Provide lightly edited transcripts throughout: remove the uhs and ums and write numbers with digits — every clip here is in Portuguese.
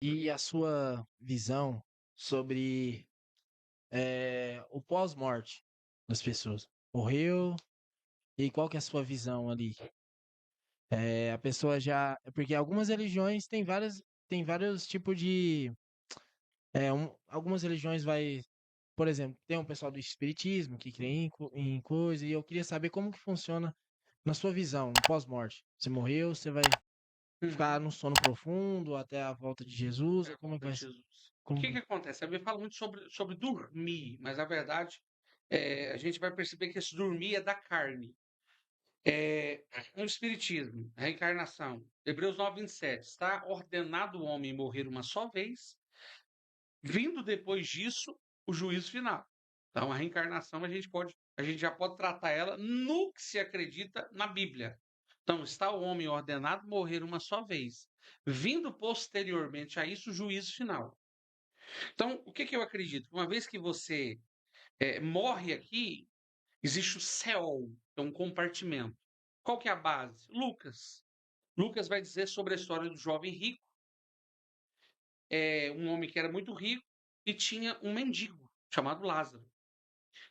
E a sua visão sobre o pós-morte das pessoas? Morreu, e qual que é a sua visão ali? A pessoa já. Porque algumas religiões têm vários tipos de. Algumas religiões vai. Por exemplo, tem um pessoal do espiritismo que crê em coisa, e eu queria saber como que funciona na sua visão, no pós-morte. Você morreu, você vai ficar Uhum. num sono profundo até a volta de Jesus? É a Como é que volta vai de ser? Jesus. O Como... que que acontece? A Bíblia fala muito sobre dormir, mas na verdade a gente vai perceber que esse dormir é da carne. No Espiritismo, a reencarnação, Hebreus 9:27, está ordenado o homem morrer uma só vez, vindo depois disso o juízo final. Então, a reencarnação a gente já pode tratar ela no que se acredita na Bíblia. Então, está o homem ordenado morrer uma só vez, vindo posteriormente a isso o juízo final. Então, o que que eu acredito? Uma vez que você morre aqui, existe o céu, que é um compartimento. Qual que é a base? Lucas. Lucas vai dizer sobre a história do jovem rico, um homem que era muito rico e tinha um mendigo chamado Lázaro.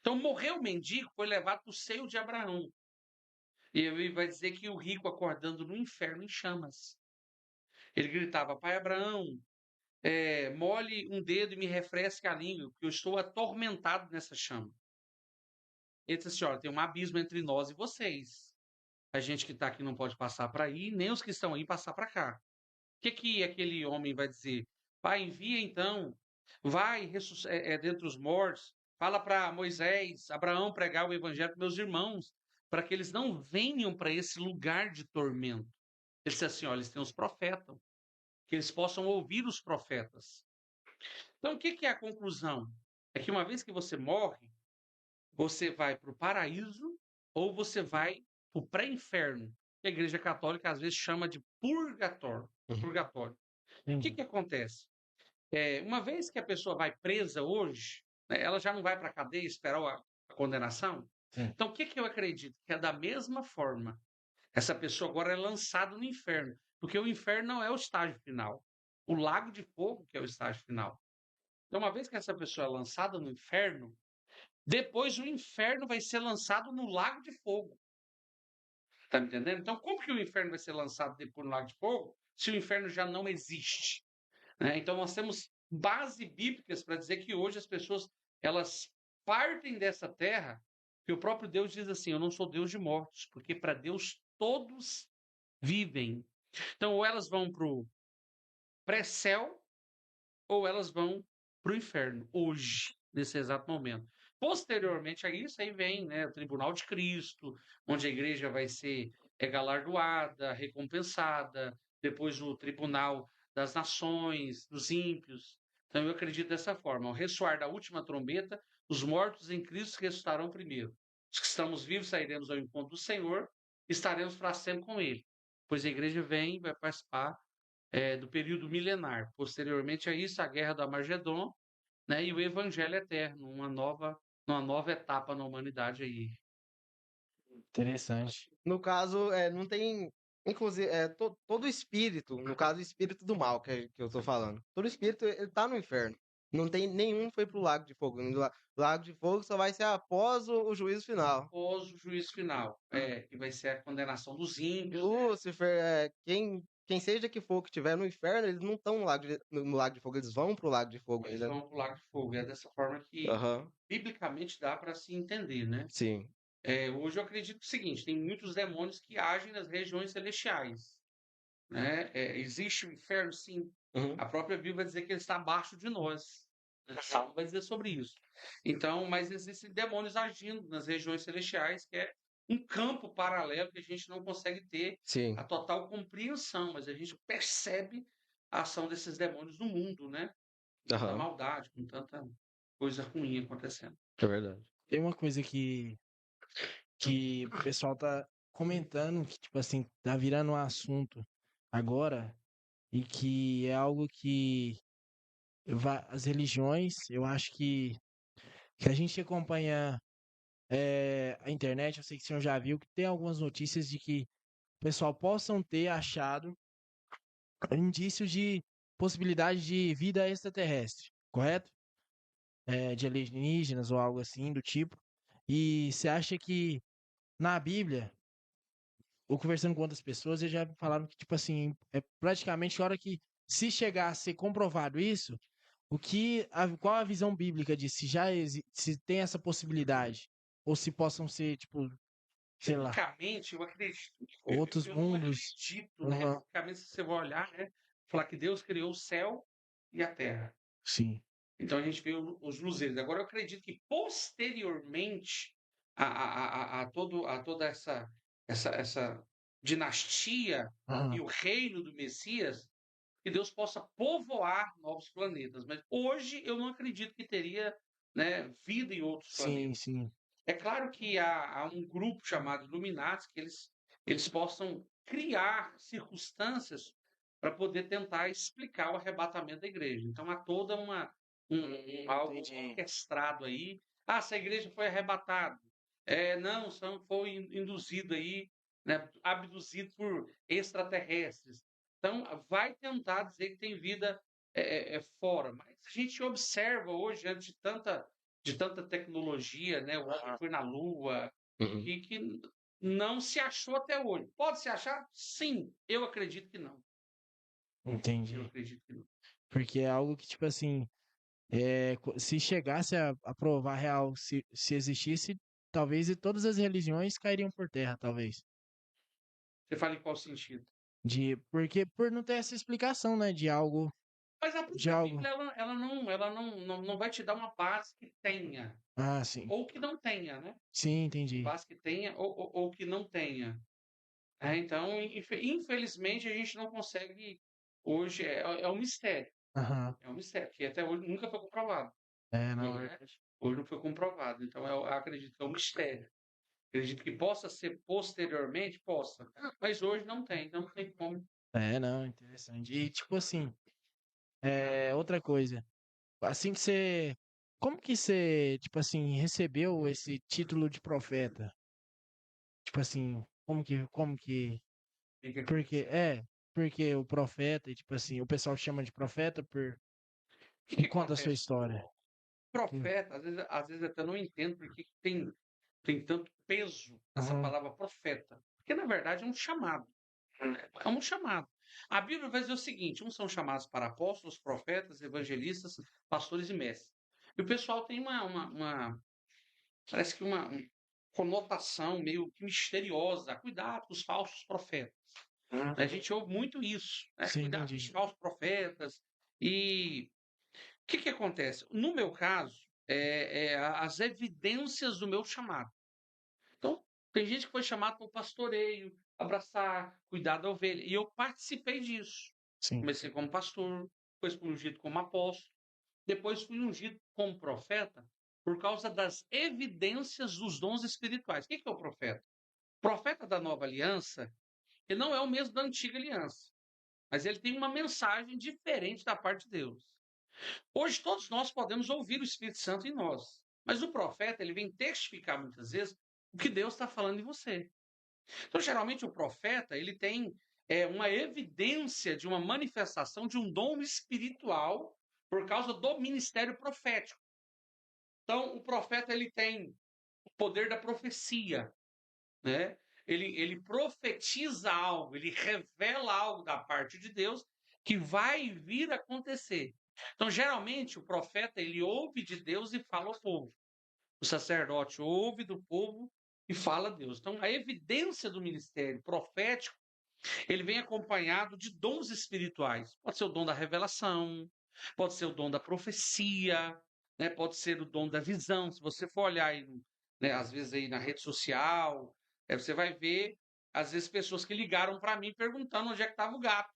Então, morreu o mendigo, foi levado para o seio de Abraão. E ele vai dizer que o rico acordando no inferno em chamas. Ele gritava: Pai Abraão, molhe um dedo e me refresque a língua, porque eu estou atormentado nessa chama. Ele disse assim: olha, tem um abismo entre nós e vocês. A gente que está aqui não pode passar para aí, nem os que estão aí passar para cá. O que que aquele homem vai dizer? Pai, envia então, vai dentre os mortos, fala para Moisés, Abraão pregar o evangelho para meus irmãos, para que eles não venham para esse lugar de tormento. Ele disse assim: olha, eles têm os profetas, que eles possam ouvir os profetas. Então, o que que é a conclusão? É que uma vez que você morre, você vai para o paraíso ou você vai para o pré-inferno, que a Igreja Católica às vezes chama de purgatório. Uhum. Purgatório. O que Entendi. que acontece? Uma vez que a pessoa vai presa hoje, né, ela já não vai para a cadeia esperar a condenação. Sim. Então, o que que eu acredito? Que é da mesma forma. Essa pessoa agora é lançada no inferno, porque o inferno não é o estágio final. O lago de fogo que é o estágio final. Então, uma vez que essa pessoa é lançada no inferno, depois o inferno vai ser lançado no lago de fogo. Tá me entendendo? Então, como que o inferno vai ser lançado depois no lago de fogo se o inferno já não existe? Né? Então, nós temos bases bíblicas para dizer que hoje as pessoas elas partem dessa terra, que o próprio Deus diz assim: eu não sou Deus de mortos, porque para Deus todos vivem. Então, ou elas vão para o pré-céu, ou elas vão para o inferno, hoje, nesse exato momento. Posteriormente a isso, aí vem, né, o Tribunal de Cristo, onde a igreja vai ser galardoada, recompensada, depois o Tribunal das Nações, dos ímpios. Então eu acredito dessa forma: ao ressoar da última trombeta, os mortos em Cristo ressuscitarão primeiro. Os que estamos vivos sairemos ao encontro do Senhor, estaremos para sempre com Ele. Pois a igreja vem e vai participar do período milenar. Posteriormente a isso, a Guerra do Armagedon, né, e o Evangelho Eterno, uma nova etapa na humanidade aí. Interessante. No caso, não tem. Inclusive, todo espírito, no caso, o espírito do mal que eu tô falando. Todo espírito, ele tá no inferno. Não tem nenhum foi pro Lago de Fogo. Lago de Fogo só vai ser após o juízo final. Após o juízo final, que vai ser a condenação dos ímpios, né? Lúcifer, quem seja que for que estiver no inferno, eles não estão no Lago de Fogo, eles vão pro Lago de Fogo Eles ainda. vão para o lago de fogo. É dessa forma que, Aham, biblicamente, dá para se entender, né? sim. Hoje eu acredito o seguinte: tem muitos demônios que agem nas regiões celestiais, né? Existe o inferno, sim. Uhum. A própria Bíblia vai dizer que ele está abaixo de nós. O Salmo vai dizer sobre isso. Então, mas existem demônios agindo nas regiões celestiais, que é um campo paralelo que a gente não consegue ter Sim. a total compreensão, mas a gente percebe a ação desses demônios no mundo, né? Tanta Aham. maldade, com tanta coisa ruim acontecendo. É verdade. Tem uma coisa que o pessoal tá comentando, que, tipo assim, tá virando um assunto agora, e que é algo que as religiões, eu acho que a gente acompanha a internet, eu sei que o senhor já viu, que tem algumas notícias de que o pessoal possam ter achado indícios possibilidade de vida extraterrestre, correto? De alienígenas ou algo assim do tipo. E você acha que na Bíblia, ou conversando com outras pessoas, eles já falaram que, tipo assim, é praticamente a hora que, se chegar a ser comprovado isso, qual a visão bíblica de se se tem essa possibilidade? Ou se possam ser, tipo, sei lá, Biblicamente, eu acredito. outros Eu não mundos. acredito, né? Aham, Biblicamente, se você vai olhar, né? Falar que Deus criou o céu e a terra. sim. Então a gente vê os luzeiros. Agora eu acredito que posteriormente a toda essa dinastia e Aham, o reino do Messias, que Deus possa povoar novos planetas. Mas hoje eu não acredito que teria, né, vida em outros sim, planetas. sim. É claro que há um grupo chamado Illuminati que eles possam criar circunstâncias para poder tentar explicar o arrebatamento da igreja. Então há toda algo Entendi. orquestrado aí. Ah, essa igreja foi arrebatada. Não, foi induzido aí, né, abduzido por extraterrestres. Então vai tentar dizer que tem vida fora. Mas a gente observa hoje, diante de tanta tecnologia, né? O homem Aham, foi na Lua, Uhum. que não se achou até hoje. Pode se achar? Sim, eu acredito que não. Eu entendi. acredito que não. Porque é algo que, tipo assim, se chegasse a provar real, se existisse, talvez todas as religiões cairiam por terra, talvez. Você fala em qual sentido? Porque por não ter essa explicação, né, Mas a de própria algo. Bíblia, ela não vai te dar uma base que tenha, Ah, sim. ou que não tenha, né? Sim, entendi. Base que tenha ou que não tenha. Então, infelizmente, a gente não consegue. Hoje é um mistério. Aham. É um mistério, que até hoje nunca foi comprovado. Não, é Né? verdade. Hoje não foi comprovado. Então, eu acredito que é um mistério. Acredito que possa ser posteriormente, possa. Mas hoje não tem como. Não, interessante. E, tipo assim, outra coisa. Assim que você. Como que você, tipo assim, recebeu esse título de profeta? Tipo assim, como que. O que Porque, aconteceu? porque o profeta, e tipo assim, o pessoal chama de profeta O que Me conta a sua acontece? história. Hum. Profeta, às vezes até não entendo porque tem tanto peso essa Aham. palavra profeta. Porque, na verdade, é um chamado. É um chamado. A Bíblia vai dizer o seguinte: uns são chamados para apóstolos, profetas, evangelistas, pastores e mestres. E o pessoal tem parece que uma conotação meio que misteriosa. Cuidado com os falsos profetas. Hum. A gente ouve muito isso, né? Sim, Cuidado com os entendi. falsos profetas. E o que acontece? No meu caso, as evidências do meu chamado. Então, tem gente que foi chamado para o pastoreio, abraçar, cuidar da ovelha. E eu participei disso. Sim. Comecei como pastor, depois fui ungido como apóstolo, depois fui ungido como profeta por causa das evidências dos dons espirituais. O que é o profeta? O profeta da nova aliança, ele não é o mesmo da antiga aliança, mas ele tem uma mensagem diferente da parte de Deus. Hoje todos nós podemos ouvir o Espírito Santo em nós, mas o profeta ele vem testificar muitas vezes o que Deus está falando em você. Então, geralmente o profeta ele tem uma evidência de uma manifestação de um dom espiritual por causa do ministério profético. Então, o profeta ele tem o poder da profecia, né? Ele profetiza algo, ele revela algo da parte de Deus que vai vir a acontecer. Então, geralmente, o profeta ele ouve de Deus e fala ao povo. O sacerdote ouve do povo e fala a Deus. Então, a evidência do ministério profético, ele vem acompanhado de dons espirituais. Pode ser o dom da revelação, pode ser o dom da profecia, né? Pode ser o dom da visão. Se você for olhar aí, né, às vezes aí na rede social, você vai ver, às vezes, pessoas que ligaram para mim perguntando onde é que estava o gato.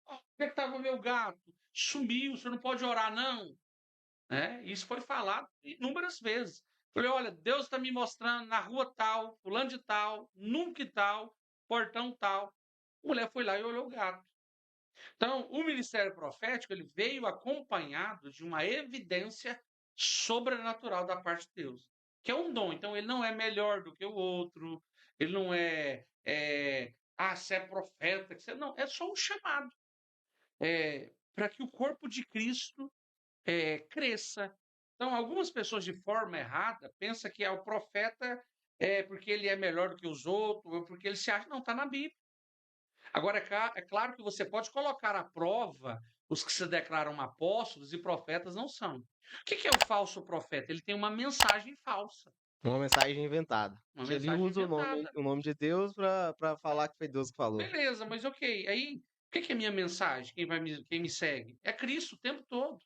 Onde é que estava o meu gato? Sumiu, você não pode orar, não. Isso foi falado inúmeras vezes. Falei, olha, Deus está me mostrando na rua tal, fulano de tal, nunca tal, portão tal. A mulher foi lá e olhou o gato. Então, o ministério profético ele veio acompanhado de uma evidência sobrenatural da parte de Deus, que é um dom. Então, ele não é melhor do que o outro, ele não você é profeta, não, é só um chamado. para que o corpo de Cristo cresça. Então, algumas pessoas de forma errada pensam que o profeta é porque ele é melhor do que os outros, ou porque ele se acha. Não, está na Bíblia. Agora, é claro que você pode colocar à prova os que se declaram apóstolos e profetas não são. O que é o falso profeta? Ele tem uma mensagem falsa. Uma mensagem inventada. Uma Que ele mensagem usa inventada. o nome de Deus para falar que foi Deus que falou. Beleza, mas ok. Aí, o que é minha mensagem? Quem me segue? É Cristo o tempo todo.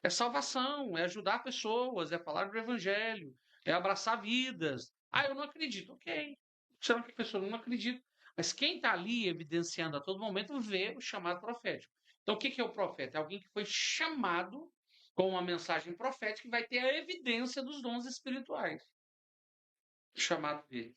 É salvação, é ajudar pessoas, é falar do evangelho, é abraçar vidas. Ah, eu não acredito. Ok. Será que a pessoa não acredita? Mas quem está ali evidenciando a todo momento vê o chamado profético. Então, o que é o profeta? É alguém que foi chamado com uma mensagem profética que vai ter a evidência dos dons espirituais. Chamado dele.